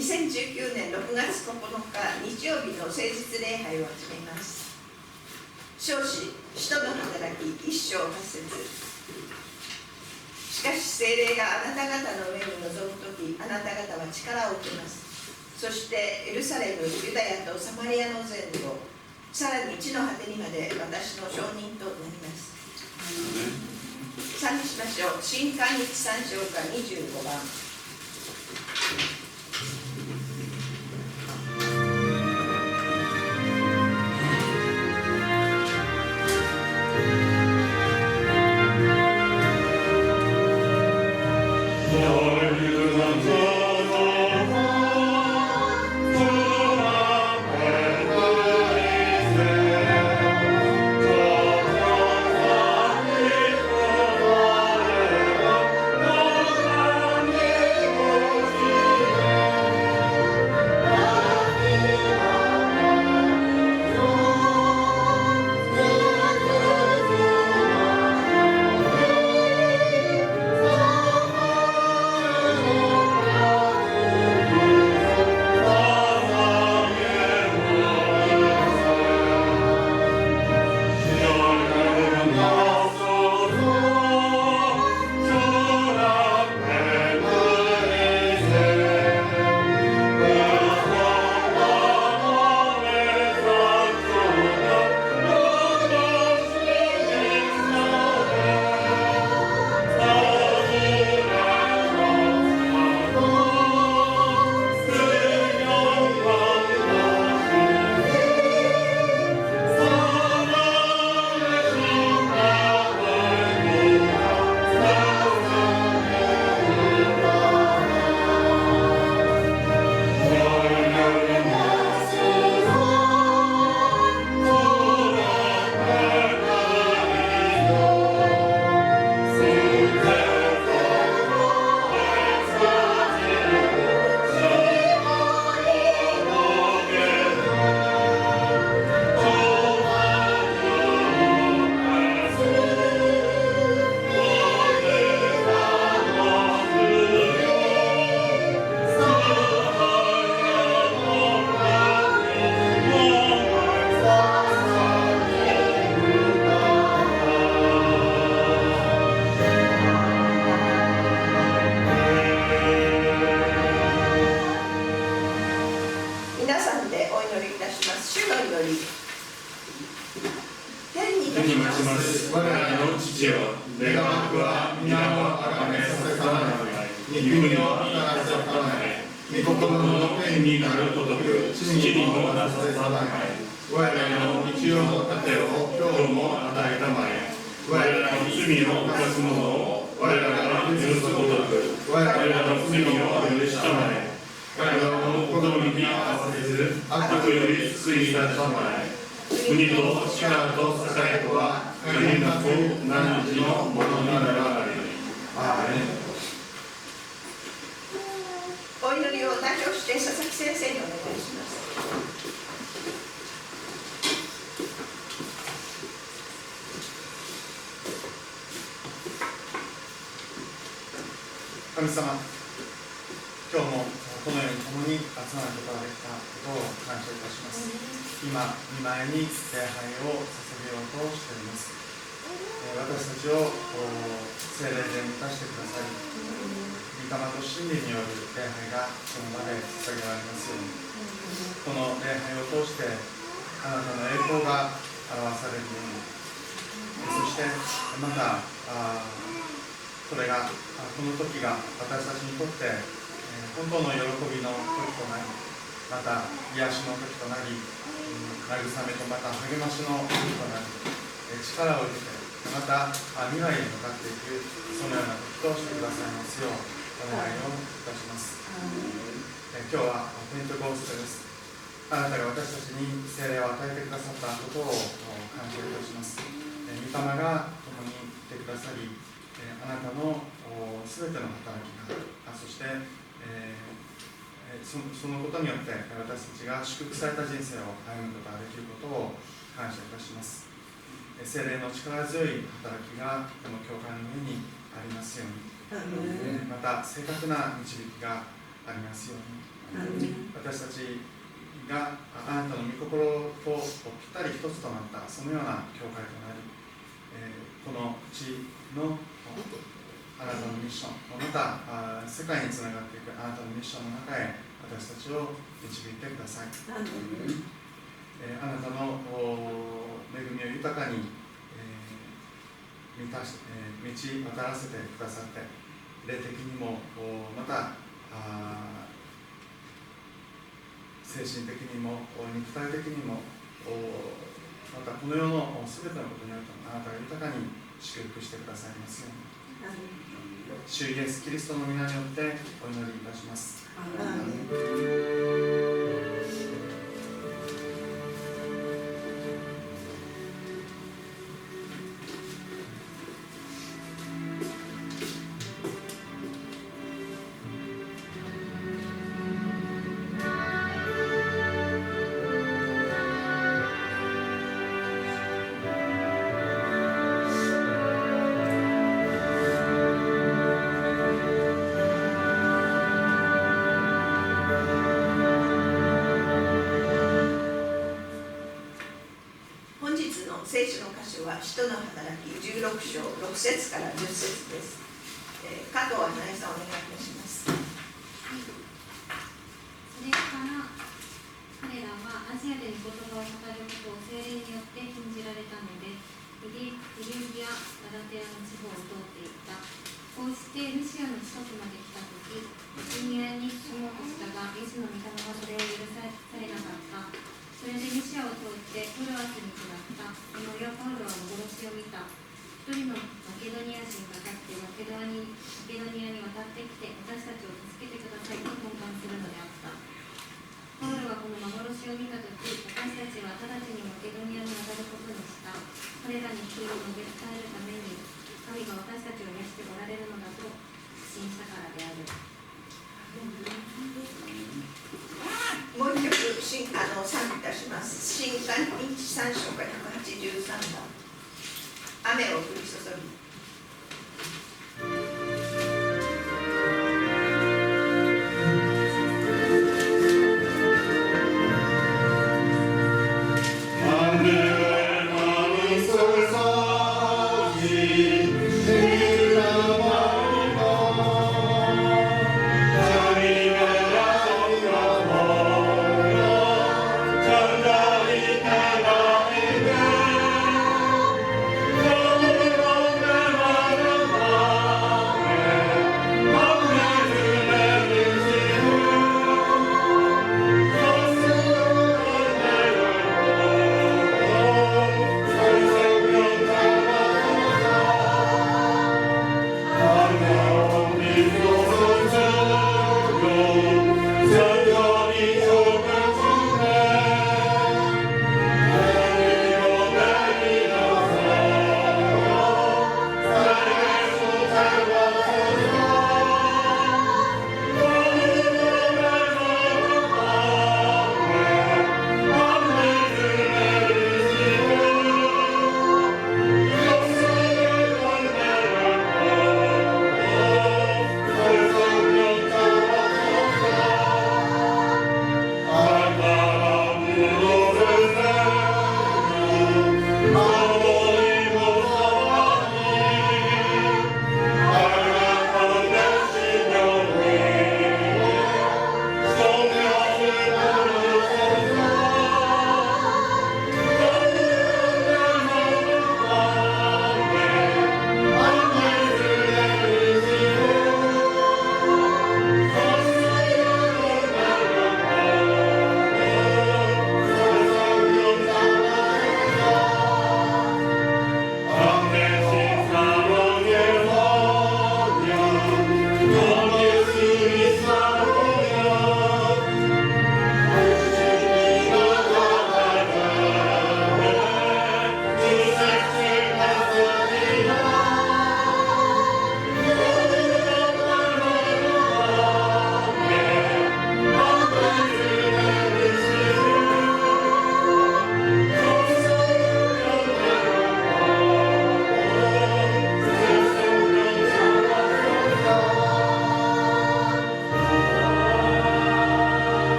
2019年6月9日日曜日の誠実礼拝を始めます。召子使徒の働き1章8節。しかし聖霊があなた方の上に臨むとき、あなた方は力を受けます。そしてエルサレム、ユダヤとサマリアの全土、さらに地の果てにまで私の証人となります。賛美しましょう。新漢日3章か25番。お祈りを代表して佐々木先生にお願いします。神様、今日もこのように共に集まることができたことを感謝いたします。今、御前に礼拝を捧げようとしております。私たちを聖霊で満たしてくださり、御霊と真理による礼拝がこの場で捧げられますように、この礼拝を通してあなたの栄光が表されるように、そしてまたこの時が私たちにとって本当の喜びの時となり、また癒しの時となり、慰めとまた励ましの時となり、力を受けてまた未来へ向かっていく、そのような時としてくださいますようお願いをいたします。今日はペンテコステです。あなたが私たちに聖霊を与えてくださったことを感謝いたします。御霊が共にいてくださり、あなたのすべての働きが、そして、そのことによって私たちが祝福された人生を歩むことができることを感謝いたします。聖霊の力強い働きがこの教会の上にありますように、また正確な導きがありますように、私たちがあなたの御心とぴったり一つとなったそのような教会となり、この地のあなたのミッション、また世界につながっていくあなたのミッションの中へ私たちを導いてください。あなたの恵みを豊かに満たらせてくださって、霊的にもまた精神的にも肉体的にもまたこの世のすべてのことにおいてあなたが豊かに祝福してくださいますように、主イエスキリストの皆によってお祈りいたします。聖書の箇所は使徒の働き16章6節から10節です。加藤花江さんお願いいたします。それから彼らはアジアで御言葉を語ることを聖霊によって禁じられたので、フィリギア・ガラテアの地方を通っていった。こうしてルシアの近くまで来たとき、ビティニアに進もうとしたが、イエスの御霊がそれを許されなかった。それでルシアを通ってトロアスに下った。その夜パウロは幻を見た。一人のマケドニア人が立ってマケドニアに渡ってきて、私たちを助けてくださいと懇願するのであった。パウロはこの幻を見たとき、私たちは直ちにマケドニアに渡ることにした。彼らに福音を述べ伝えるために、神が私たちを召しておられるのだと確信したからである。もう一曲賛美いたします。新刊1、3章から183番。雨を降り注ぎ。Hallelujah.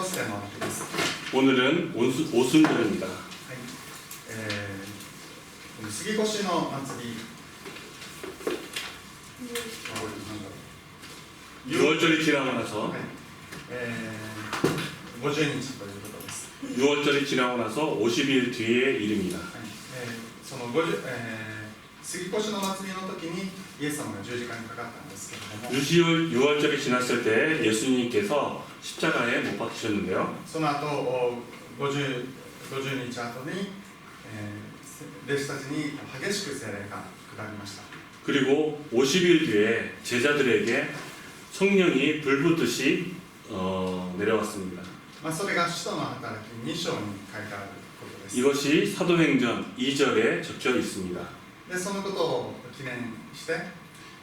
ステのわけです。 오늘은 오순절입니다. はいこの杉越の祭り、유월절이 지나고 나서 はい50日ということです。 유월절이 지나고 나서 50일 뒤에 일입니다. はいその杉越の祭りの時にイエス様が十字架にかかったんですけれども、 유월절이 지났을 때 예수님께서 십자가에 못 박히셨는데요. その後50日後に、弟子たちに激しく聖霊が下りました。 그리고 50일 뒤에 제자들에게 성령이 불붙듯이 내려왔습니다. それが使徒の働き2章に書いてあることです。 이것이 사도행전 2절에 적혀 있습니다. でそのことを記念して、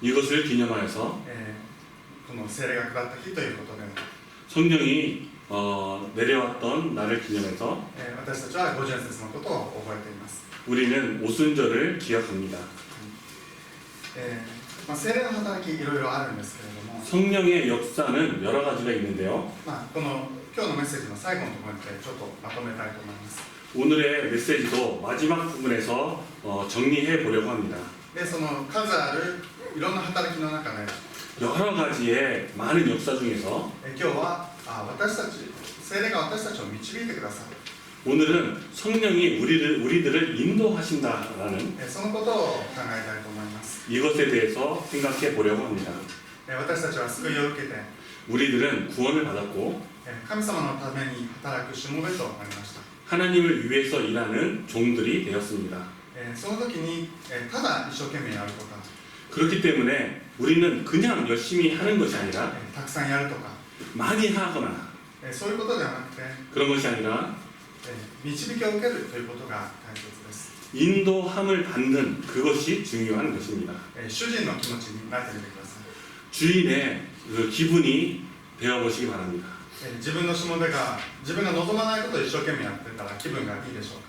이것을 기념하여서 この聖霊が下った日ということで、 성령이 내려왔던 날을 기념해서 私たちは50節のことを覚えています。 우리는 오순절을 기억합니다. 聖霊の働きいろいろあるんですけれども、 성령의 역사는 여러 가지가 있는데요. この今日のメッセージの最後のところでちょっとまとめたいと思います。 오늘의 메시지도 마지막 부분에서 정리해 보려고 합니다. でその数あるいろんな働きの中で、 여러 가지의 많은 역사 중에서 今日は私たち聖霊が私たちを導いてくださる、 오늘은 성령이 우리들을 인도하신다라는 そのことを考えたいと思います。 이것에 대해서 생각해 보려고 합니다. 私たちは救いを受けて 우리들은 구원을 받았고 神様のために働くしもべとなりました。 하나님을 위해서 일하는 종들이 되었습니다. その時にただ一生懸命やるとか、 그렇기 때문에 우리는 그냥 열심히 하는 것이 아니라 たくさんやるとか、 많이 하거나 そういうことではなくて 그런 것이 아니라 導きを受けるということが大切です。 인도함을 받는 그것이 중요한 것입니다. 主人の気持ちになってみてください。 주인의 그 기분이 되어보시기 바랍니다. 自分のしもべが自分が望まないことを一生懸命やってたら気分がいいでしょうか。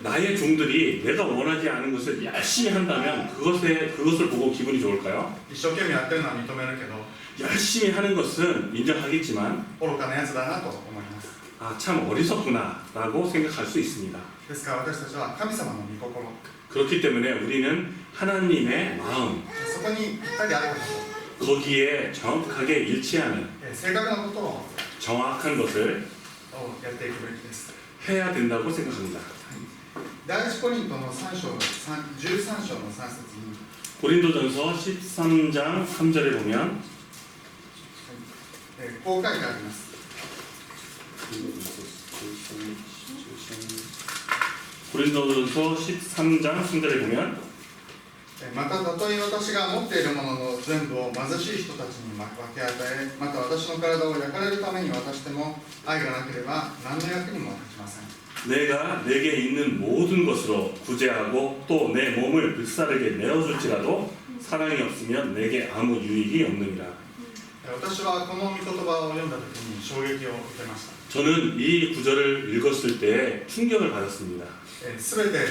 나의 종들이 내가 원하지 않은 것을 열심히 한다면 그것을 보고 기분이 좋을까요? 一生懸命やってるのは認めるけど 열심히 하는 것은 인정하겠지만 愚かなやつだなと思います。 참 어리석구나 라고 생각할 수 있습니다. ですから私たちは神様の御心、 그렇기 때문에 우리는 하나님의 마음 そこにぴったりあること、 거기에 정확하게 일치하는 正確なことを 정확한 것을 やっていくべきです。 해야 된다고 생각합니다. 第一コリントの13章の3節に 고린도전서 13장 3절에 보면 こう書いてあります。 고린도전서 13장 3절에 보면 またたとえ私が持っているものの全部を貧しい人たちに分け与え、また私の体を焼かれるために渡しても愛がなければ何の役にも立ちません。 내가 내게 있는 모든 것으로 구제하고 또 내 몸을 불사르게 내어줄지라도 사랑이 없으면 내게 아무 유익이 없느니라. 私はこの御言葉を読んだ時に衝撃を受けました。 저는 이 구절을 읽었을 때 충격을 받았습니다. すべて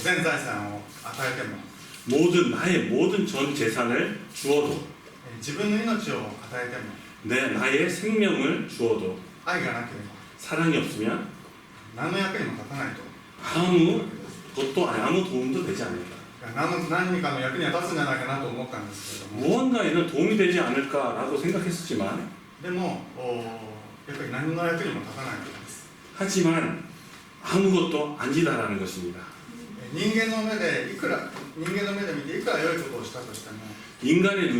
全財産を与えても 나의 모든 전 재산을 주어도 自分の命を与えても 나의 생명을 주어도 愛がなければ 사랑이 없으면 何の役にも立たないと。 아무 도움도 되지 않을까. 何かの役には立つんじゃないかなと思ったんですけれども、 무언가에는 도움이 되지 않을까라고 생각했었지만 でもやっぱり何の役にも立たないわけです。 하지만 아무것도 아니다라는 것입니다. 人間の目で見ていくら良いことをしたとしても 인간의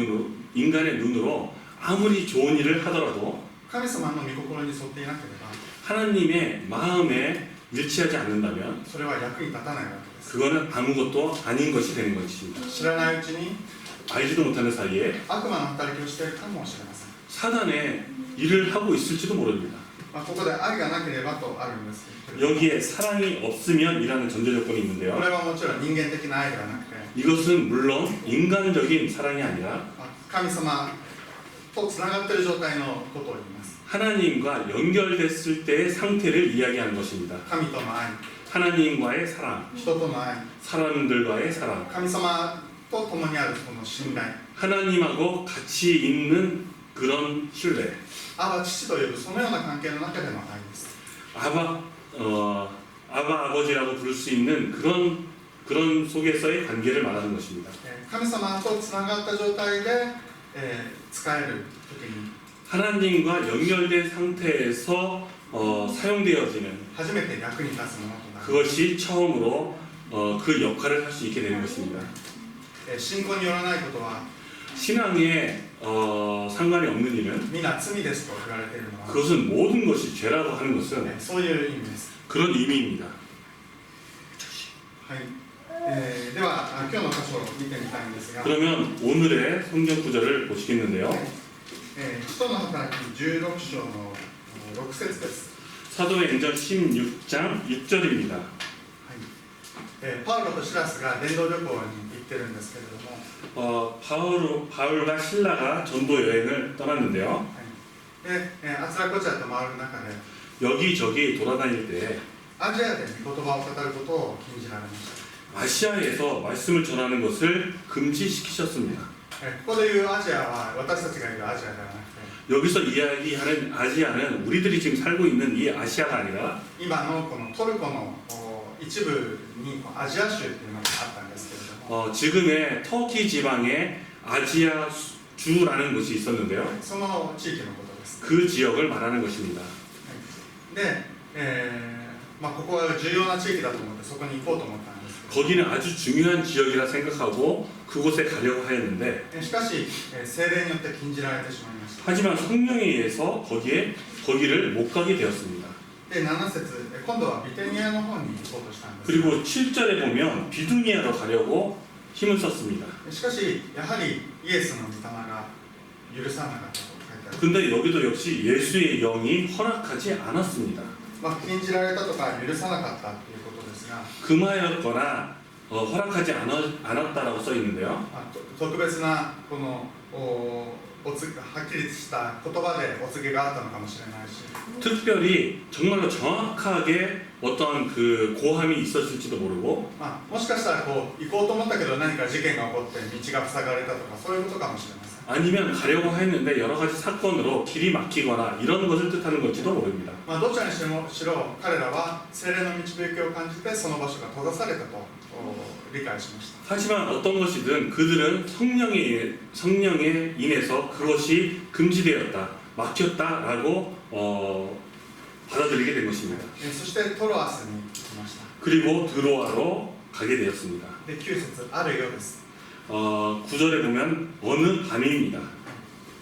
눈으로 아무리 좋은 일을 하더라도 神様の御心に沿っていなければ 하나님의 마음에 일치하지 않는다면 それは役に立たないわけです。 그거는 아무것도 아닌 것이 되는 것입니다. 知らないうちに 알지도 못하는 사이에 悪魔の働きをしているかもしれません。 사단의 일을 하고 있을지도 모릅니다. ここで愛がなければとあるんですけれども、 여기에 사랑이 없으면이라는 전제 조건이 こ 있는데요. れはもちろん人間的な愛ではなくて 이것은 물론 인간적인 사랑이 아니라 神様とつながっている状態のことを言います。 하나님과 연결됐을 때의 상태를 이야기하는 것입니다. 神との愛、 하나님과의 사랑, 人との愛、 사람들과의 사랑, 神様と共にあるその信頼、 하나님하고 같이 있는 그런 신뢰. アバ父というそのような関係の中での愛です。 아바 아버지라고 부를 수 있는 그런 속에서의 관계를 말하는 것입니다. 神様とつながった状態で、使える時に 하나님과 연결된 상태에서 사용되어지는 初めて役に立つものとなる。 그것이 처음으로 그 역할을 할 수 있게 되는 것입니다. 信仰によらないことは 신앙에 상관이 없는 일은 皆罪ですと言われているのは、 그것은 모든 것이 죄라고 하는 것은 そういう意味です。 그런 의미입니다. はい。では今日の箇所を見てみたいんですが、 그러면 오늘의 성경 구절을 보시겠는데요. 使徒の働き16章の6節です。 사도행전 16장 6절입니다. パウロとシラスが伝道旅行に行ってるんですけれども、 바울과 신라가 전도 여행을 떠났는데요. であちらこちらと回る中で 여기저기 돌아다닐 때 アジアで御言葉を語ることを禁じられました。 아시아에서 말씀을 전하는 것을 금지시키셨습니다. ここでいうアジアは私たちがいるアジアではなくて、 여기서 이야기하는 아시아는 우리들이 지금 살고 있는 이 아시아가 아니라 今のこのトルコの一部にアジア州というのがあったんですけれども、 지금의 터키 지방에 아지아주라는 곳이 있었는데요. その地域のことです。 그 지역을 말하는 것입니다. で、ここは重要な地域だと思ってそこに行こうと思ったんですけど、 거기는 아주 중요한 지역이라 생각하고 그곳에 가려고 하였는데 しかし聖霊によって禁じられてしまいました。 하지만 성령에 의해서 거기를 못 가게 되었습니다. で7節、今度はビテニアの方に行こうとしたんです。 그리고 7절에 보면 비두니아로 가려고 힘을 썼습니다. しかしやはりイエスの御霊が許さなかったと書いてある。 근데 여기도 역시 예수의 영이 허락하지 않았습니다. 禁じられたとか許さなかったということですが、 금하였거나 허락하지 않았다라고 써 있는데요. 特別なこのはっきりした言葉でお告げがあったのかもしれないし、 특별히 정말로 정확하게 어떠한 그 고함이 있었을지도 모르고 もしかしたら行こうと思ったけど何か事件が起こって道が塞がれたとかそういうことかもしれません。 아니면 가려고 했는데 여러 가지 사건으로 길이 막히거나 이런 것을 뜻하는 걸지도 모릅니다. どちらにしろ彼らは聖霊の導きを感じてその場所が閉ざされたと理解しました。 하지만 어떤 것이든 그들은 성령에 인해서 그것이 금지되었다, 막혔다라고 받아들이게 된 것입니다. そしてトロアスに来ました。 그리고 드로아로 가게 되었습니다. で9節あるよです。 9절에 보면 어느 밤입니다.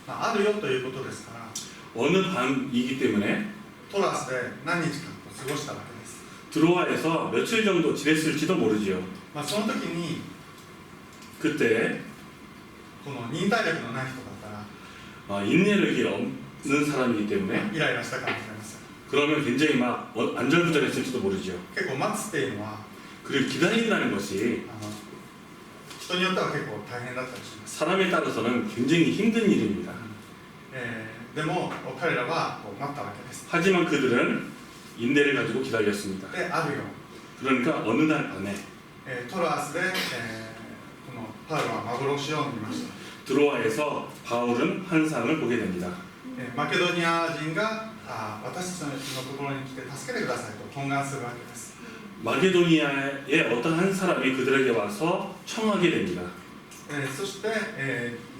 あるよということですから、 어느 밤이기 때문에 トロアスで何日間過ごしたわけです。 드로아에서 며칠 정도 지냈을지도 모르지요. その時に 그때 この忍耐力のない人だったら 인내력이 없는 사람이기 때문에 イライラしたかもしれません。 그러면 굉장히 막 안절부절했을지도 모르지요. 結構待つっていうのは 그리고 기다린다는 것이 人によっては結構大変だったりします。 사람에 따라서는 굉장히 힘든 일입니다. でも彼らは待ったわけです。 하지만 그들은 인내를 가지고 기다렸습니다. であるよ、 그러니까 어느 날 밤에 トロアスで、このパウロは幻を見ました。 드로아에서 바울은 환상을 보게 됩니다. マケドニア人が私たちのところに来て助けてくださいと懇願するわけです。 마게도니아의 어떤 한 사람이 그들에게 와서 청하게 됩니다. そして、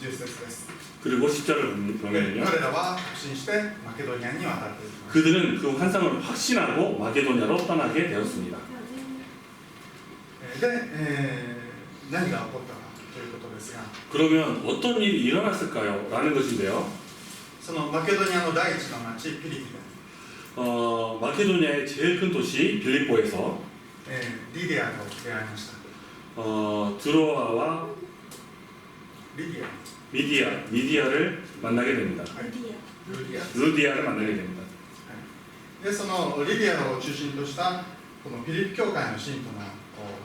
10節です。 그리고 10절을 보면요. 彼らは確信してマケドニアに渡っていきます。 그들은 그 환상을 확신하고 마게도냐로 떠나게 되었습니다. で、何が起こったかということですが、 그러면 어떤 일이 일어났을까요? 라는 것인데요. そのマケドニアの第一の町ピリピで、 마케도니아의 제일 큰 도시 빌립보에서 リディアと出会いました。 드로아와 リディア、 미디아를 만나게 됩니다. ルディア。 루디아를 만나게 됩니다. で、そのリディアを中心としたこのピリピ教会の信徒の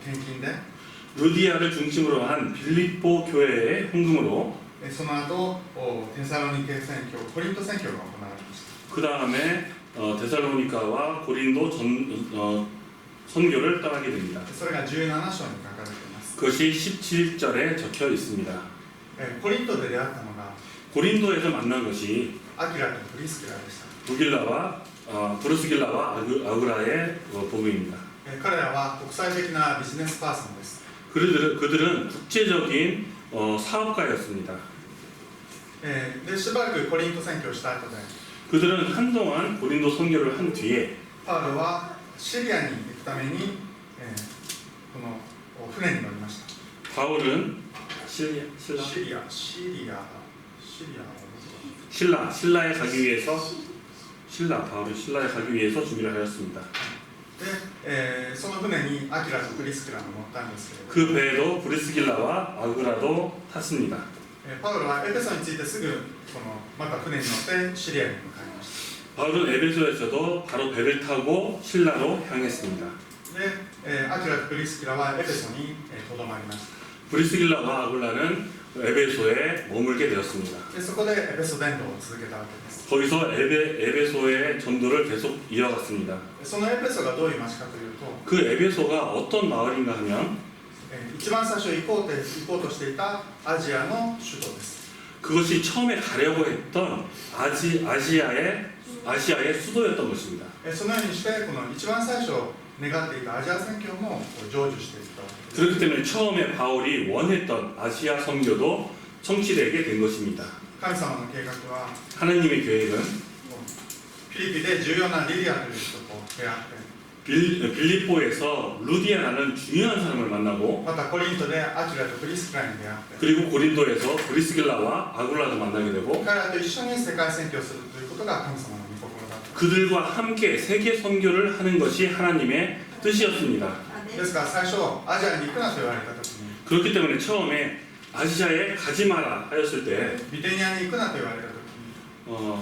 献金で、 루디아를 중심으로 한 빌립보 교회의 헌금으로 その後テサロニケ宣教、コリント宣教が行われました。 그 다음에 데살로니카와 고린도 선교를 떠나게 됩니다. それが17章に書かれています。 그것이 17절에 적혀 있습니다. コリントで出会ったのが、 고린도에서 만난 것이 アキラとプリスキラでした。 브루스길라와 아그라의 부부입니다. 彼らは国際的なビジネスパーソンです。 그들은 국제적인 사업가였습니다. でしばらくコリント宣教をした後で 그들은 한동안 고린도 선교를 한 뒤에 パウロはシリアに行くために、この船に乗りました。 바울은 신라에 가기 위해서 바울은 신라에 가기 위해서 준비를 하였습니다. で、その船にアキラとプリスキラが乗ったんですけれど、 그 배에도 브리스길라와 아그라도 탔습니다. パウロはエペソに着いてすぐまた船に乗ってシリアに向かいまし 바울은 에베소에서도 바로 배를 타고 신라로 향했습니다. た。で、アキラとプリスキラはエペソにとどまりました。 브리스길라와 아굴라는 에베소에 머물게 되었습니다. で、そこでエペソ伝道を続けたわけです。 거기서 에베소의 전도를 계속 이어갔습니다. そのエペソがどういう町かというと、 그 에베소가 어떤 마을인가 하면 一番最初行こうとしていたアジアの首都です。 그것이 처음에 가려고 했던 아시아의 수도였던 것입니다. そのようにしてこの一番最初願っていたアジア宣教も成就していったわけです。 그렇기 때문에 처음에 바울이 원했던 아시아 선교도 성취되게 된 것입니다. 神様の計画は 하나님의 계획은 フィリピで重要なリディアという人と出会って、 빌립보에서 루디아라는 중요한 사람을 만나고 またコリントでアキラとプリスキラに出会って、 그리고 고린도에서 브리스길라와 아굴라도 만나게 되고 彼らと一緒に世界宣教するということが神様の御心だった。 그들과 함께 세계 선교를 하는 것이 하나님의 뜻이었습니다. ですから最初アジアに行くなと言われた時に、 그렇기 때문에 처음에 아시아에 가지 마라 하였을 때 ビテニアに行くなと言われた時に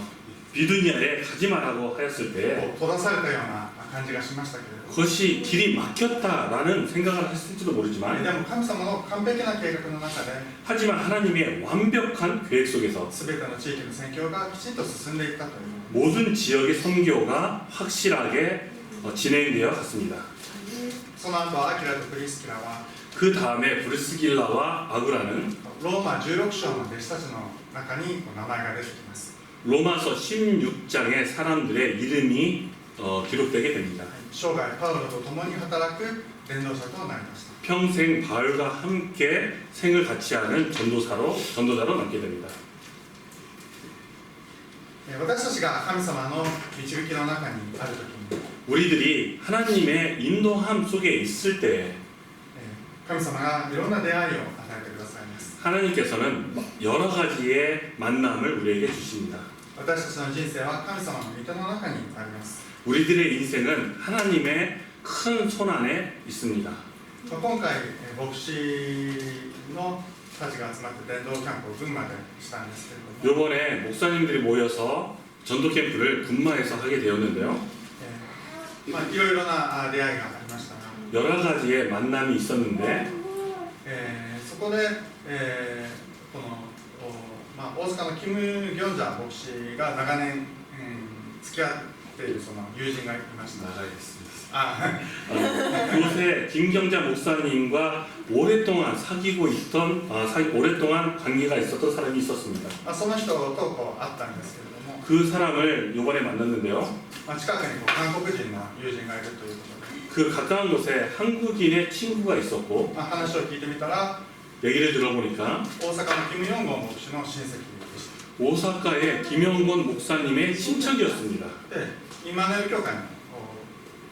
비두니아에 가지 마라고 하였을 때 閉ざされたような感じがしましたけれど、 그것이 길이 막혔다라는 생각을 했을지도 모르지만 でも神様の完璧な計画の中で 하지만 하나님의 완벽한 계획 속에서 全ての地域の宣教がきちんと進んでいったという。 모든 지역의 선교가 확실하게 진행되어 갔습니다. その後アキラとプリスキラは 그 다음에 브리스길라와 아그라는 ローマ16章の弟子たちの中に名前が出てきます。 로마서 16장의 사람들의 이름이 기록되게 됩니다. 生涯パウロと共に働く伝道者となりました。 평생 바울과 함께 생을 같이 하는 전도자로 남게 됩니다. 私たちが神様の導きの中にあるときに、 우리들이 하나님의 인도함 속에 있을 때 神様がいろんな出会いを与えてくださいます。 하나님께서는 여러 가지의 만남을 우리에게 주십니다. 私たちの人生は神様の御手の中にあります。 우리들의 인생은 하나님의 큰 손 안에 있습니다. 今回牧師のたちが集まって伝道キャンプを群馬でしたんですけれども、 이번에 목사님들이 모여서 전도 캠프를 군마에서 하게 되었는데요. いろいろな出会いがありましたが、 여러 가지의 만남이 있었는데 そこで、この大阪のキム・ギョンジャ牧師が長年、付き合っているその友人がいました。 그곳에 김경자 목사님과 오랫동안 사귀고 있던 오랫동안 관계가 있었던 사람이 있었습니다. その人と会ったんですけれども、 그 사람을 이번에 만났는데요. 近くに韓国人の友人がいるということで、 그 가까운 곳에 한국인의 친구가 있었고 話を聞いてみたら 얘기를 들어보니까 大阪のキム・ヨンゴン牧師の親戚でした。 오사카의 김영건 목사님의 친척이었습니다. で、インマヌエル教会の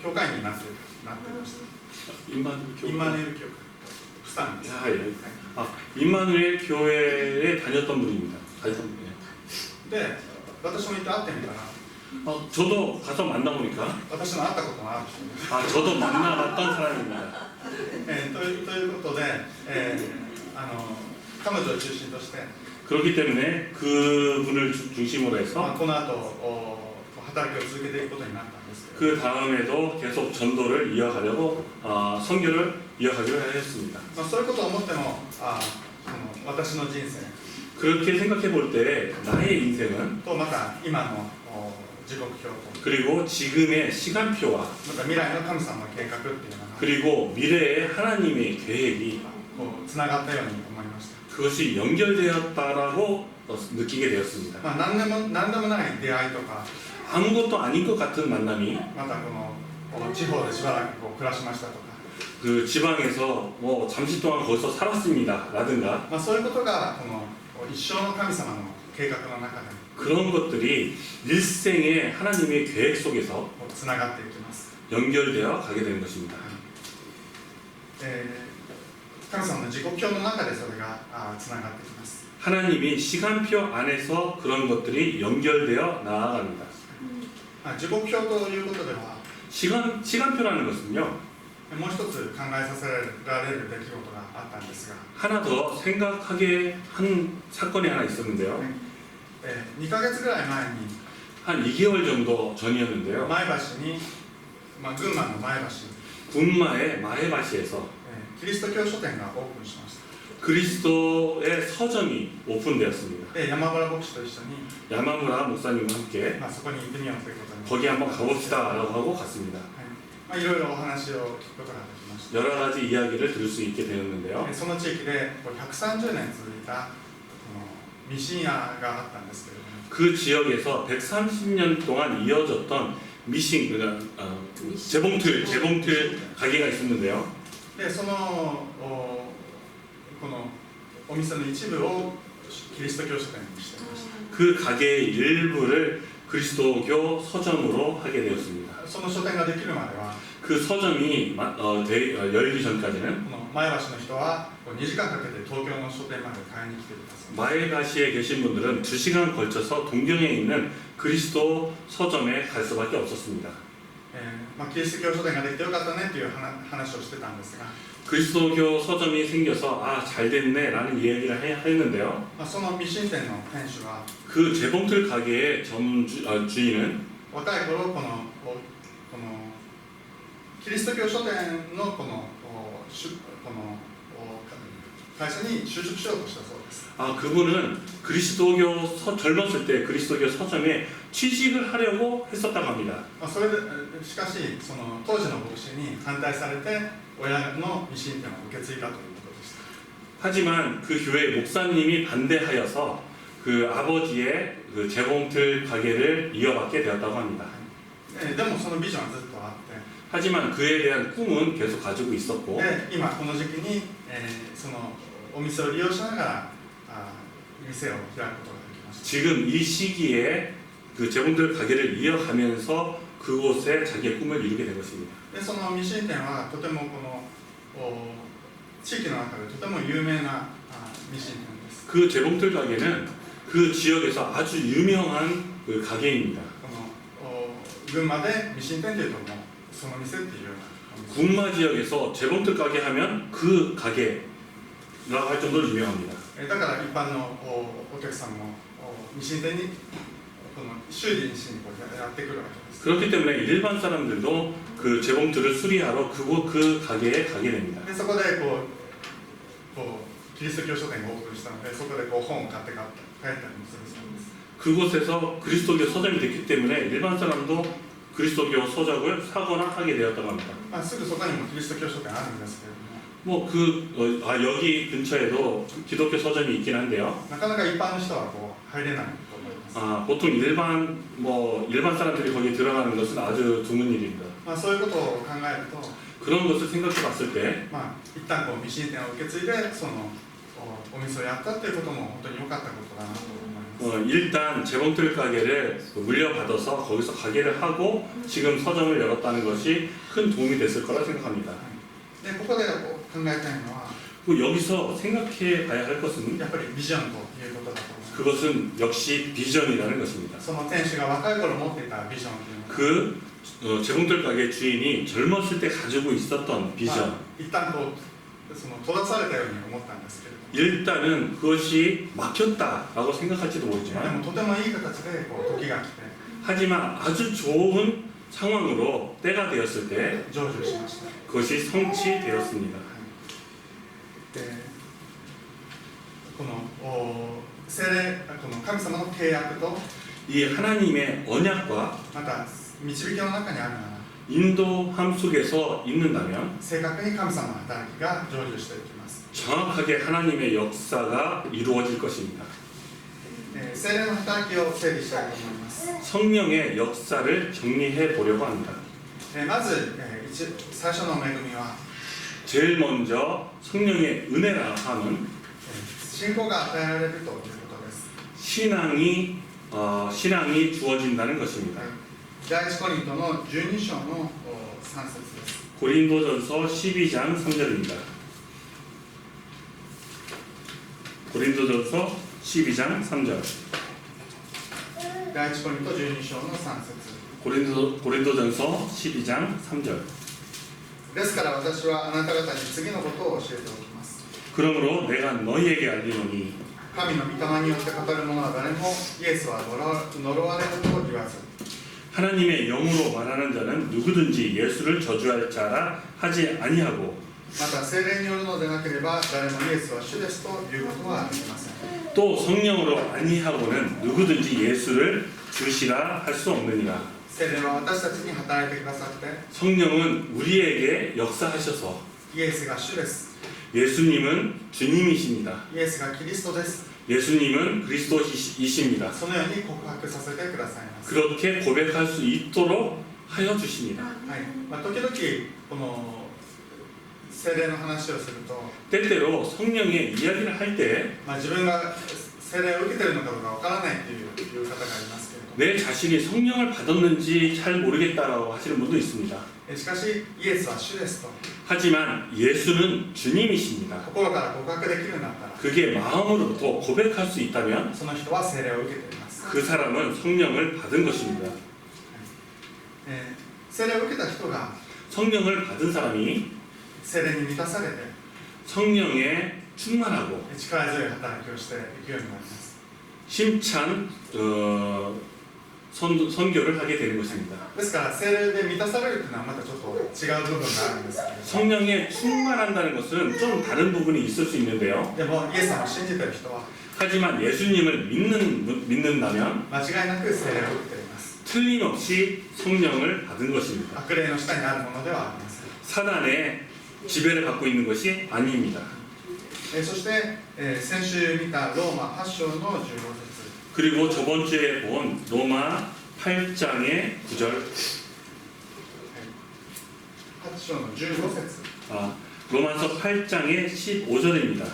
教会になってました。インマヌエル教会、プサンです。 임마누엘 교회에 다녔던 분입니다. で、私も行って会ってみたら、 저도 가서 만나보니까 私の会ったことのある人です。 저도 만나봤던 사람입니다. ということで、彼女を中心として、 그렇기 때문에 그분을 중심으로 해서 この後働きを続けていくことになったんですけど、 그 다음에도 계속 전도를 이어가려고 선교를 이어가기로 하였습니다. そういうことを思っても、私の人生 그렇게 생각해 볼 때 나의 인생은 とまた今の時刻表と 그리고 지금의 시간표와 また未来の神様の計画っていうのが 그리고 미래의 하나님의 계획이 つながったように思いました。 그것이 연결되었다라고 느끼게 되었습니다. まあ、何でもない出会いとか 아무것도 아닌 것 같은 만남이 またこの地方でしばらくこう暮らしましたとか、 그 지방에서 뭐 잠시 동안 거기서 살았습니다 라든가 まあ、そういうことがこの一生の神様の計画の中で 그런 것들이 일생의 하나님의 계획 속에서 つながっていきます。 연결되어 가게 되는 것입니다. 神様の時刻表の中でそれがつながってきます。 하나님이 시간표 안에서 그런 것들이 연결되어 나아갑니다. 時刻表ということでは 시간표라는 것은요, もう一つ考えさせられる出来事があったんですが、 하나 더 생각하게 한 사건이 하나 있었는데요. 2ヶ月ぐらい前に 한 2개월 정도 전이었는데요. 前橋に、群馬の前橋に 군마의 마에바시에서 キリスト教書店がオープンしました。 그리스도의 서점이 오픈되었습니다. で山村牧師と一緒に、 야마무라 목사님과 함께 そこに行ってみようということに、 거기 한번 가봅시다라고 하고 갔습니다. いろいろお話を聞くことができました。 여러 가지 이야기를 들을 수 있게 되었는데요. その地域で130年続いたミシン屋があったんですけれども、 그 지역에서 130년 동안 이어졌던 미싱, 재봉틀 가게가 있었는데요. でそのこのお店の一部をキリスト教書店にしていました。 그 가게의 일부를 그리스도교 서점으로 하게 되었습니다. その書店ができるまでは、 그 서점이 열기 전까지는 この前橋の人は2時間かけて東京の書店まで買いに来てください。 마에바시에 계신 분들은 2시간 걸쳐서 동경에 있는 그리스도 서점에 갈 수밖에 없었습니다. キリスト教書店ができてよかったねという話をしてたんですが、 그리스도교 서점이 생겨서 아, 잘 됐네 라는 이야기를 했는데요. そのミシン店の店主は 그 재봉틀 가게의 주인은 若い頃このキリスト教書店のこの会社に就職しようとしたそうです。 아, 그분은 젊었을 때 그리스도교 서점에 취직을 하려고 했었다고 합니다. それでしかしその当時の牧師に反対されて親のミシン店を受け継いだということでした。 하지만 그 교회 목사님이 반대하여서 그 아버지의 그 재봉틀 가게를 이어받게 되었다고 합니다. でもそのビジョンはずっとあって、 하지만 그에 대한 꿈은 계속 가지고 있었고 で今この時期に、そのお店を利用しながら店を開くことができました。 지금 이 시기에 그 재봉틀 가게를 이어가면서 그곳에 자기의 꿈을 이루게 된 것입니다. でそのミシン店はとてもこの地域の中でとても有名なミシン店です。 그 재봉틀 가게는 그 지역에서 아주 유명한 그 가게입니다. この群馬でミシン店というともうその店っていうような。 군마 지역에서 재봉틀 가게 하면 그 가게라고 할 정도로 유명합니다. だから一般のお客さんもミシン店にこの修理しにやってくるわけです。 그렇기 때문에 일반 사람들도 그 재봉틀을 수리하러 그 가게에 가게 됩니다. でそこでキリスト教書店がオープンしたので、そこで本を買って帰ったりもするそうです。 그곳에서 그리스도교 서점이 됐기 때문에 일반 사람도 그리스도교 서적을 사거나 하게 되었다고 합니다. すぐそこにもキリスト教書店あるんですけれども、 뭐 여기 근처에도 기독교 서점이 있긴 한데요. なかなか一般の人は入れないと思います。 보통 일반 사람들이 거기 들어가는 것은 아주 드문 일입니다. そういうことを考えると、 그런 것을 생각해 봤을 때 一旦ミシン店を受け継いでそのお店をやったっていうことも本当に良かったことだなと思います。 일단 재봉틀 가게를 물려받아서 거기서 가게를 하고 지금 서점을 열었다는 것이 큰 도움이 됐을 거라 생각합니다. でここで考えたいのは、 여기서 생각해 봐야 할 것은 やっぱりビジョンということだと思います。 그것은 역시 비전이라는 것입니다. その店主が若い頃持っていたビジョンというのは、 그 재봉틀 가게 주인이 젊었을 때 가지고 있었던 비전. 一旦その閉ざされたように思ったんですけれども、 일단은 그것이 막혔다라고 생각할지도 で 모르지만 もとてもいい形で時が来て 하지만 아주 좋은 상황으로 때가 되었을 때 成就しました。 그것이 성취되었습니다. でこの神様の契約と 이 하나님의 언약과 また導きの中にあるなら 인도함 속에서 있는다면 正確に神様の働きが成就していきます。 정확하게 하나님의 역사가 이루어질 것입니다. 聖霊の働きを整理したいと思います。 성령의 역사를 정리해 보려고 합니다. まず、最初の恵みは 제일 먼저 성령의 은혜라 함은 信仰が与えられるということです。 신앙이 주어진다는 것입니다. 第一コリントの12章の3節です。 고린도전서 12장 3절입니다. 고린도전서 12장 3절. 第一コリント12章の3節。 고린도전서 12장 3절. ですから私はあなた方に次のことを教えておきます。 그러므로 내가 너희에게 알리노니 神の御霊によって語る者は誰もイエスは呪われると言わず 하나님의 영으로 말하는 자는 누구든지 예수를 저주할 자라 하지 아니하고 また聖霊によるのでなければ誰もイエスは主ですということはできません。 또 성령으로 아니하고는 누구든지 예수를 주시라 할 수 없느니라. 聖霊は私たちに働いてくださって 성령은 우리에게 역사하셔서 イエスが主です。 예수님은 주님이십니다. イエスがキリストです。 예수님은 그리스도이십니다. そのように告白させてくださいます。 그렇게 고백할 수 있도록 하여 주십니다. はい時々この聖霊の話をすると、 때때로 성령의 이야기를 할 때 自分が聖霊を受けているのかどうかわからないという方がいますけれども 내 자신이 성령을 받았는지 잘 모르겠다라고 하시는 분도 있습니다. しかしイエスは主ですと 하지만 예수는 주님이십니다. 心から告白できるんだったら 그게 마음으로부터 고백할 수 있다면 その人は聖霊を受けています。 그 사람은 성령을 받은 것입니다. 聖霊を受けた人が 성령을 받은 사람이 聖霊に満たされて 성령에 충만하고 力強い働きをしていくようになります。 힘찬 선교를 하게 되는 것입니다. ですから聖霊で満たされるというのはまたちょっと違う部分があるんですけれども 성령에 충만한다는 것은 좀 다른 부분이 있을 수 있는데요. でもイエス様を信じている人は 하지만 예수님을 믿는다면 間違いなく聖霊を受けています。 틀림없이 성령을 받은 것입니다. 悪霊の下にあるものではありません。 사단의 지배를 받고 있는 것이 아닙니다. そして、先週見たローマ8章の15節 그리고 저번 주에 본 로마 8장의 9절, 8章の15節 로마서 8장의 15절입니다.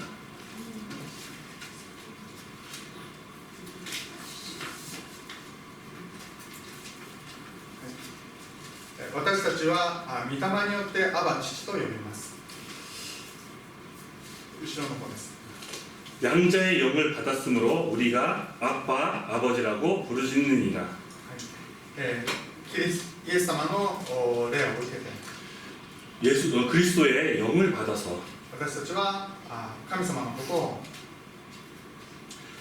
私たちは御霊によってアバ父と呼びます。後ろの方です。 양자의 영을 받았으므로 우리가 아빠, 아버지라고 부르짖느니라. イエス様の霊を受けて 그리스도의 영을 받아서 私たちは神様のことを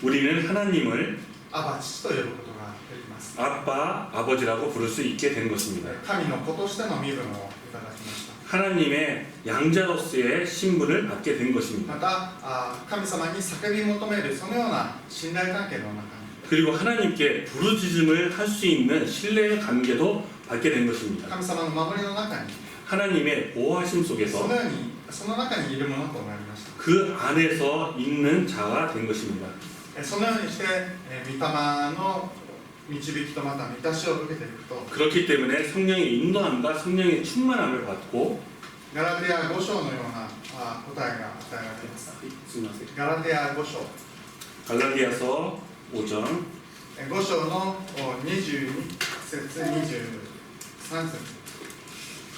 우리는 하나님을 アバ父と呼ぶことができます。 아빠, 아버지라고 부를 수 있게 된 것입니다. 神の子としての身分をいただきました。 하나님의 양자로서의 신분을 받게 된 것입니다. また神様に叫び求めるそのような信頼関係の中に 그리고 하나님께 부르짖음을 할 수 있는 신뢰의 관계도 받게 된 것입니다. 神様の守りの中に 하나님의 보호하심 そ 속에서 の中にいるものとなりました。 그 안에서 있는 자가 된 것입니다. そのようにして御霊の導きとまた満たしを受けていくと 그렇기 때문에 성령의 인도함과 성령의 충만함을 받고 ガラテヤ5章のような答えが与えられています。 ガラテヤ5章 갈라디아서 5장 5章の22節23節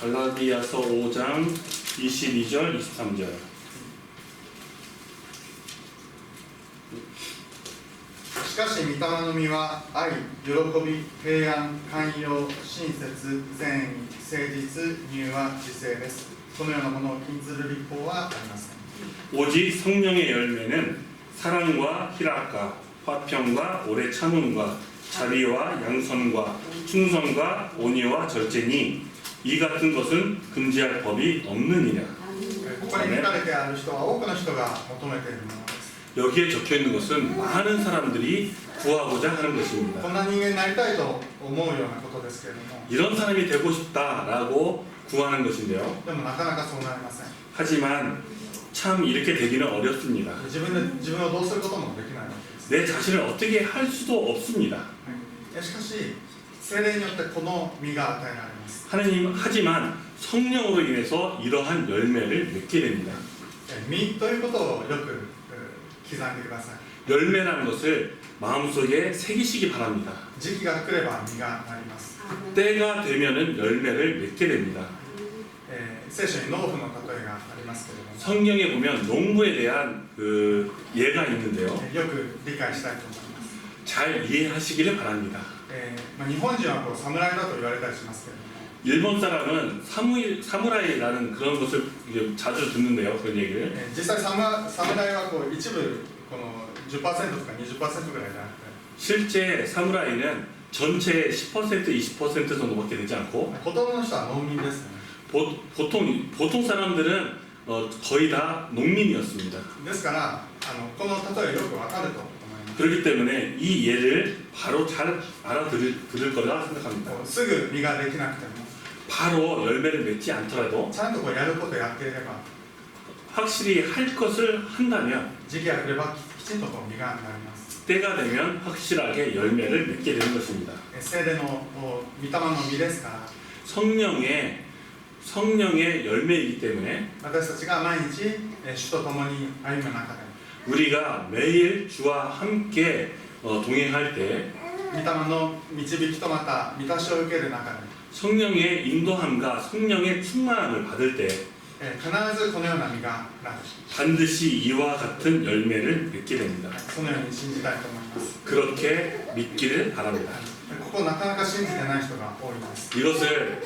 갈라디아서 5장 22절 23절 しかし御霊の実は愛、喜び、平安、寛容、親切、善意、誠実、柔和、自制です。このようなものを禁ずる立法はありません。 오직 성령의 열매는 사랑과 희락과 화평과 오래 참음과 자비와 양선과 충성과 온유와 절제니 이 같은 것은 금지할 법이 없느니라. ここに書かれてある人は多くの人が求めているものです。 여기에 적혀 있는 것은 많은 사람들이 구하고자 하는 것입니다. こんな人間になりたいと思うようなことですけれども、 이런 사람이 되고 싶다라고 구하는 것인데요. でもなかなかそうなりません。 하지만 참 이렇게 되기는 어렵습니다. 自分をどうすることもできないわけです。ます、 내 자신을 어떻게 할 수도 없습니다. しかし聖霊によってこの実が与えられます。 하느님 하지만 성령으로 인해서 이러한 열매를 맺게 됩니다. 実ということをよく刻んでください。 열매라는 것을 마음속에 새기시기 바랍니다. 時期が来れば実がなります。 때가 되면은 열매를 맺게 됩니다. 聖書に農夫の例えがありますけれども、 성경에 보면 농부에 대한 그 예가 있는데요. よく理解したいと思います。 잘 이해하시기를 바랍니다. 日本人はこう侍だと言われたりしますけれども、 일본 사람은 사무라이라는 그런 것을 이제 자주 듣는데요. 그런 얘기를. 実際侍はこう一部この 10% とか 20% ぐらいであって、 실제 사무라이는 전체의 10%, 20% 정도밖에 되지 않고 ほとんどの人は農民ですね。 보통 사람들은 거의 다 농민이었습니다. ですからこの例えよくわかると思います。 그렇기 때문에 이 예를 바로 잘 알아들을 거라 생각합니다. こうすぐ実ができなくても 바로 열매를 맺지 않더라도 ちゃんとこうやることをやっていれば 확실히 할 것을 한다면 時期が来ればきちんとこう実がなります。 때가 되면 확실하게 열매를 맺게 되는 것입니다. 聖霊の御霊の実ですから、 성령의 열매이기 때문에 私たちが毎日主と共に歩む中で 우리가 매일 주와 함께 동행할 때 御霊の導きとまた満たしを受ける中で 성령의 인도함과 성령의 충만함을 받을 때 必ずこのような実がなる、 반드시 이와 같은 열매를 맺게 됩니다. そのように信じたいと思います。 그렇게 믿기를 바랍니다. ここなかなか信じてない人が多いです。 이것을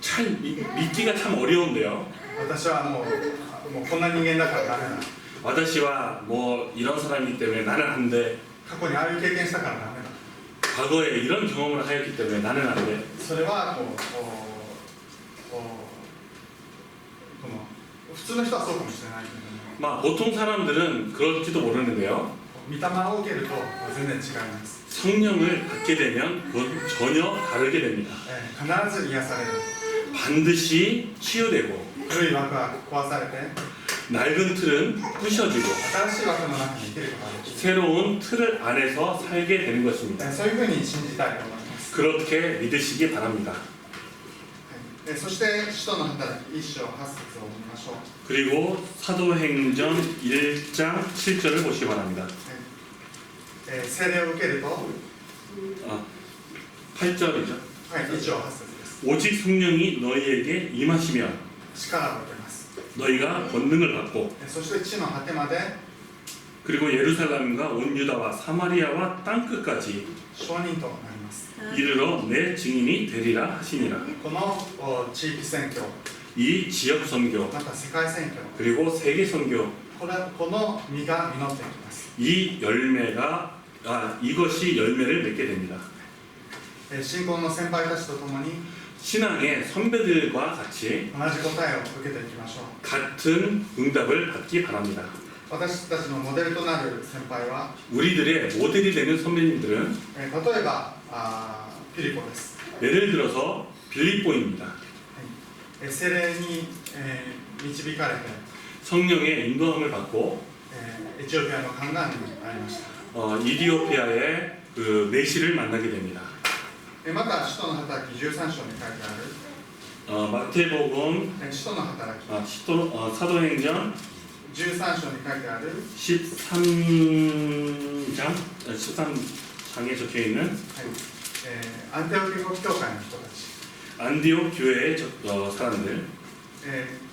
참 믿기가 참 어려운데요. 私はもうこんな人間だからダメだ、 와다시와 뭐 이런 사람이기 때문에 나는 안 돼. 過去にああいう経験したからダメだ、 과거에 이런 경험을 하였기 때문에 나는 안 돼. それはこの普通の人はそうかもしれないけども、 보통 사람들은 그럴지도 모르는데요. 御霊を受けると全然違います。 성령을 받게 되면 그건 전혀 다르게 됩니다. 必ず癒される、 반드시 치유되고 古い枠は壊されて 낡은 틀은 부셔지고 新しい枠の中に生きることができる、 새로운 틀 안에서 살게 되는 것입니다. そういうふうに信じたいと思います。 그렇게 믿으시기 바랍니다. そして使徒の働き1章8節を見ましょう。 그리고 사도행전 1장 7절을 보시기 바랍니다. 聖霊を受けると、 8절이죠. 1章8節です。 오직 성령이 너희에게 임하시면 力を受けます。 너희가 권능을 받고 そして地の果てまで 그리고 예루살렘과 온 유다와 사마리아와 땅끝까지 証人となります。 이르러 내 증인이 되리라 하시니라. この地域選挙、 이 지역 선교 また世界選挙、 그리고 세계 선교 この実が実っていきます。 이 열매가 이것이 열매를 맺게 됩니다. 信仰の先輩たちと共に 신앙의 선배들과 같이 同じ答えを受けていきましょう。 같은 응답을 받기 바랍니다. 私たちのモデルとなる先輩は、 우리들의 모델이 되는 선배님들은 例えばピリポです。 예를 들어서 빌립보입니다. 聖霊に導かれて 성령의 인도함을 받고 エチオピアの観覧に会いました。 이디오피아의 그 메시를 만나게 됩니다. また使徒の働き13章に書いてある 마태복음 使徒の働き 사도행전 13章に書いてある 13장에 적혀 있는 アンテオキコ教会の人たち 안디옥 교회의 사람들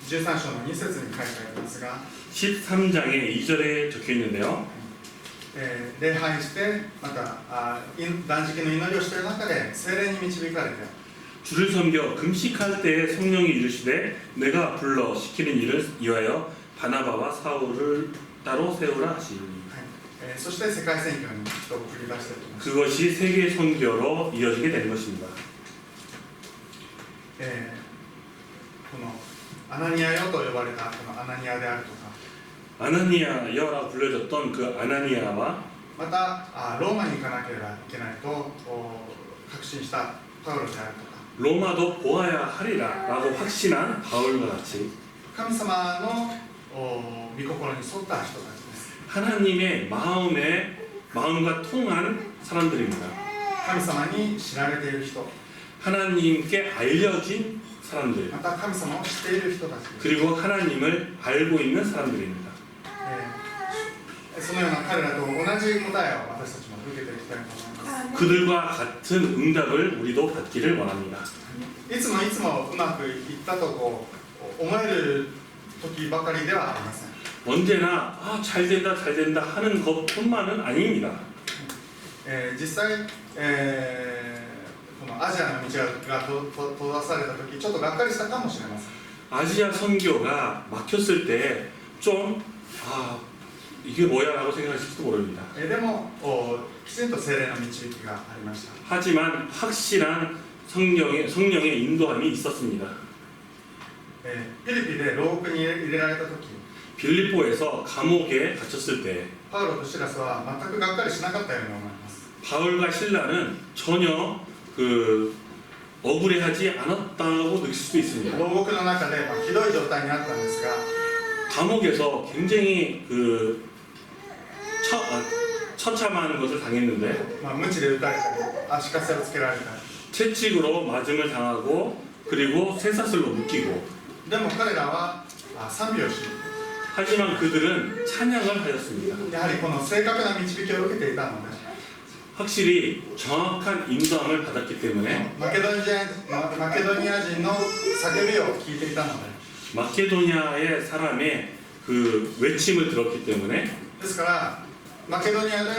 13章の2節に書いてありますが 13장의 2절에 적혀 있는데요. 礼拝してまた断食の祈りをしている中で聖霊に導かれて 주를 섬겨 금식할 때에 성령이 이르시되 내가 불러 시키는 일을 위하여 바나바와 사울을 따로 세우라 하시니 そして世界選挙に人を送り出していきます。 그것이 세계 선교로 이어지게 되는 것입니다. このアナニアよと呼ばれたこのアナニアであるとか 아나니아여라 불려졌던 그 아나니아와 またローマに行かなければいけないと確信したパウロであるとか 로마도 보아야 하리라라고 확신한 바울과 같이 神様の御心に沿った人たちです。 하나님의 마음에 마음과 통한 사람들입니다. 神様に知られている人、 하나님께 알려진 사람들, また神様を知っている人たちです。 그리고 하나님을 알고 있는 사람들입니다. そのような彼らと同じ答えを私たちも受けていきたいと思います。 그들과 같은 응답을 우리도 받기를 원합니다. いつもうまくいったと思える時ばかりではありません。 언제나 잘 된다 하는 것뿐만은 아닙니다. 実際、このアジアの道が閉ざされた時ちょっとがっかりしたかもしれません。 아시아 선교가 막혔을 때 좀 이게 뭐야라고 생각하실지도 모릅니다. でもきちんと聖霊の導きがありました。 하지만 확실한 성령의 인도함이 있었습니다. フィリピで牢獄に入れられた時、 빌립보에서 감옥에 갇혔을 때 パウロとシラスは全くがっかりしなかったように思います。 바울과 신라는 전혀 억울해하지 않았다고 느낄 수도 있습니다. 牢獄の中でひどい状態にあったんですが、 감옥에서 굉장히 처참한 것을 당했는데 鞭で打たれたり足かせをつけられたり、 채찍으로 맞음을 당하고 그리고 쇠사슬로 묶이고 でも彼らは賛美をし、 하지만 그들은 찬양을 하였습니다. やはりこの正確な導きを受けていたので、 확실히 정확한 인도함을 받았기 때문에 マケドニア人の叫びを聞いていたので、 마케도니아의 사람의 그 외침을 들었기 때문에 ですからマケドニアで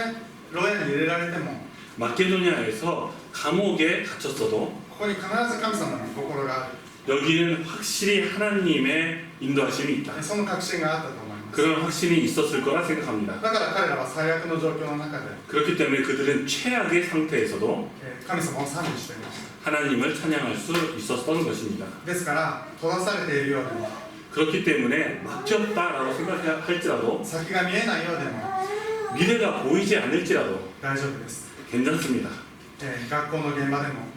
牢屋に入れられても 마케도니아에서 감옥에 갇혔어도 ここに必ず神様の心があ 여기는 확실히 하나님의 인도하심이 있다. る、その確信があったと思います。 그런 확신이 있었을 거라 생각합니다. だから彼らは最悪の状況の中で 그렇기 때문에 그들은 최악의 상태에서도 神様を賛美していました。 하나님을 찬양할 수 있었던 것입니다. ですから閉ざされているようでも 그렇기 때문에 막혔다라고 생각할지라도 先が見えないようでも 미래가 보이지 않을지라도 大丈夫です。 괜찮습니다. 学校の現場でも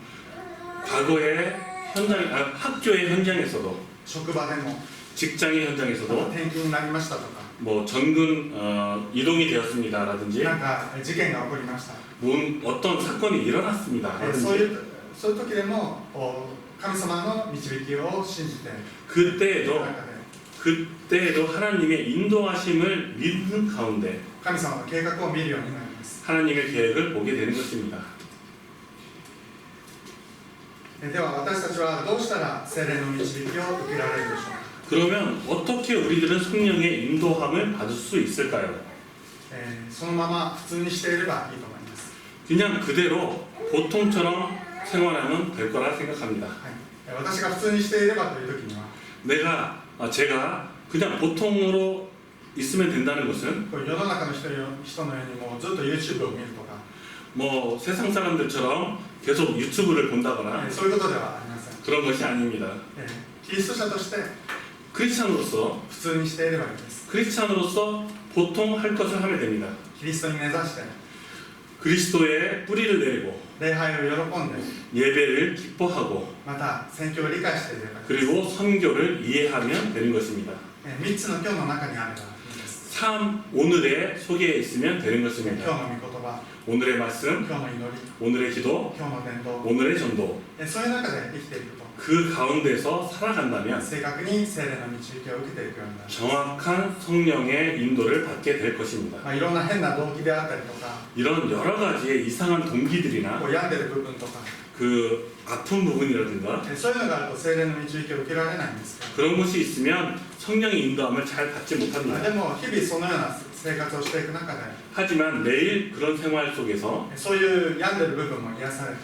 과거의 학교의 현장에서도 職場でも 직장의 また 현장에서도 転勤になりましたとか、 뭐 전근 이동이 되었습니다라든지 なんか事件が起こりました。 어떤 사건이 일어났습니다라든지 そういう時でも神様の導きを信じて 그때에도 中で 그때에도 하나님의 인도하심을 믿는 가운데 神様の計画を見るようになります。 하나님의 계획을 보게 되는 것입니다. では私たちはどうしたら聖霊の導きを受けられるでしょうか。 그러면 어떻게 우리들은 성령의 인도함을 받을 수 있을까요? そのまま普通にしていればいいと思います。 그냥 그대로 보통처럼 생활하면 될 거라 생각합니다. 私が普通にしていればという時には 제가 그냥 보통으로 있으면 된다는 것은 世の中の人のようにもうずっと YouTube を見るとか、 뭐 세상 사람들처럼 계속 유튜브를 본다거나 そういうことではありません。 그런 것이 아닙니다. キリスト者として 크리스찬으로서 普通にしていればいいです。 크리스찬으로서 보통 할 것을 하면 됩니다. キリストに根ざして 그리스도의 뿌리를 내리고 礼拝を喜んで、 예배를 기뻐하고 また宣教を理解していればいいです。 그리고 선교를 이해하면 되는 것입니다. 3つの今日の中にあればいいです。 삶 오늘의 속에 있으면 되는 今日 것입니다. の御言葉、 오늘의 말씀, 今日の祈り、 오늘의 기도, 今日の伝道、 오늘의 전도 そういう中で生きていくと 그 가운데서 살아간다면 正確に聖霊の導きを受けていくようになります。 정확한 성령의 인도를 받게 될 것입니다. いろんな変な動機であったりとか、 이런 여러 가지의 이상한 동기들이나 病んでる部分とか、 그 아픈 부분이라든가 そういうのがあると聖霊の導きを受けられないんですけ 그런 것이 있으면 성령의 인도함을 잘 받지 ど、 못합니다. でも日々そのような生活をしていく中で、 하지만 매일 그런 생활 속에서 そういう病んでる部分も癒されて、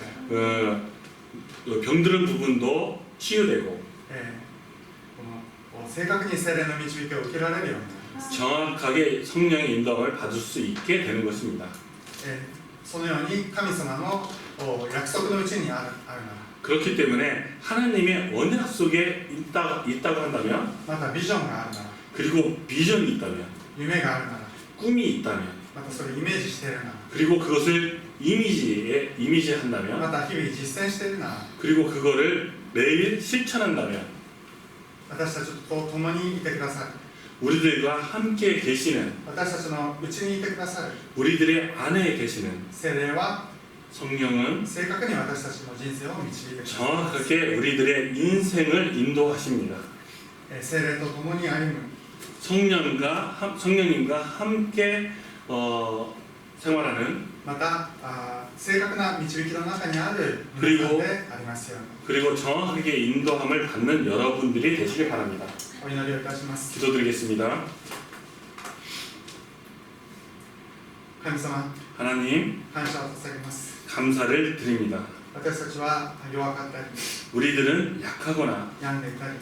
병드는 부분도 치유되고 この正確に聖霊の導きを受けられるようになります。 정확하게 성령의 인도함을 받을 수 있게 되는 것입니다. そのように神様の約束のうちにあるなら、 그렇기 때문에 하나님의 언약 속에 있다고 한다면 またビジョンがあるなら、 그리고 비전이 있다면 夢があるなら、 꿈이 있다면 またそれをイメージしているなら、 그리고 그것을 이미지한다면 また日々実践しているなら、 그리고 그거를 매일 실천한다면 私たちと共にいてください。 우리들과 함께 계시는 私たちのうちにいてくださる 우리들의 안에 계시는 聖霊は 성령은 正確に私たちの人生を導いてくださいます 정확하게 우리들의 인생을 인도하십니다. 聖霊と共に歩む 성령님과 함께 생활하는 また正確な導きの中にある皆さんでありますように 그리고 정확하게 인도함을 받는 여러분들이 되시길 바랍니다. お祈りをいたします 기도드리겠습니다. 神様 하나님 感謝を捧げます 감사를 드립니다. 私たちは弱かったり 우리들은 약하거나 病んでいたり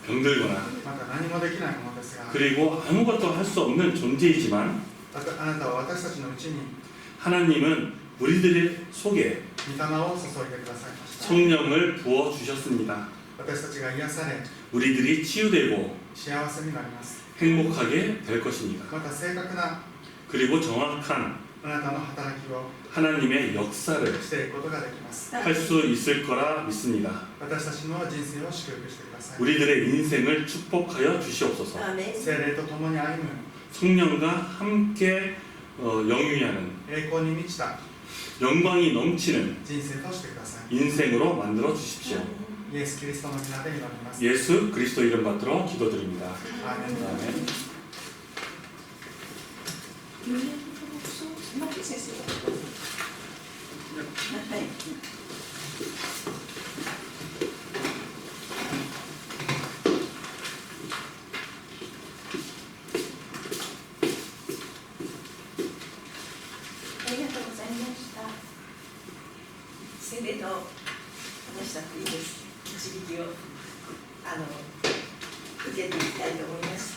병들거나 また何もできないものですが 그리고 아무것도 할 수 없는 존재이지만 あなたは私たちのうちに 하나님은 우리들의 속에 御霊を注いでくださいました 성령을 부어 주셨습니다. 私たちが癒され 우리들이 치유되고 幸せになります 행복하게 될 것입니다. また正確な 그리고 정확한 あなたの働きを 하나님의 역사를 していくことができます 할 수 있을 거라 믿습니다. 私たちの人生を祝福してください 우리들의 인생을 축복하여 주시옵소서. アーメン。聖霊と共に歩む 성령과 함께 영위하는 栄光に満ちた 영광이 넘치는 人生としてください 인생으로 만들어 주십시오. イエス・キリストの皆で祈ります 예수 그리스도 이름 받들어 기도드립니다. アーメン 아멘. マキ先生。はい。ありがとうございました。聖霊の話したっていいです。導きを受けていきたいと思います。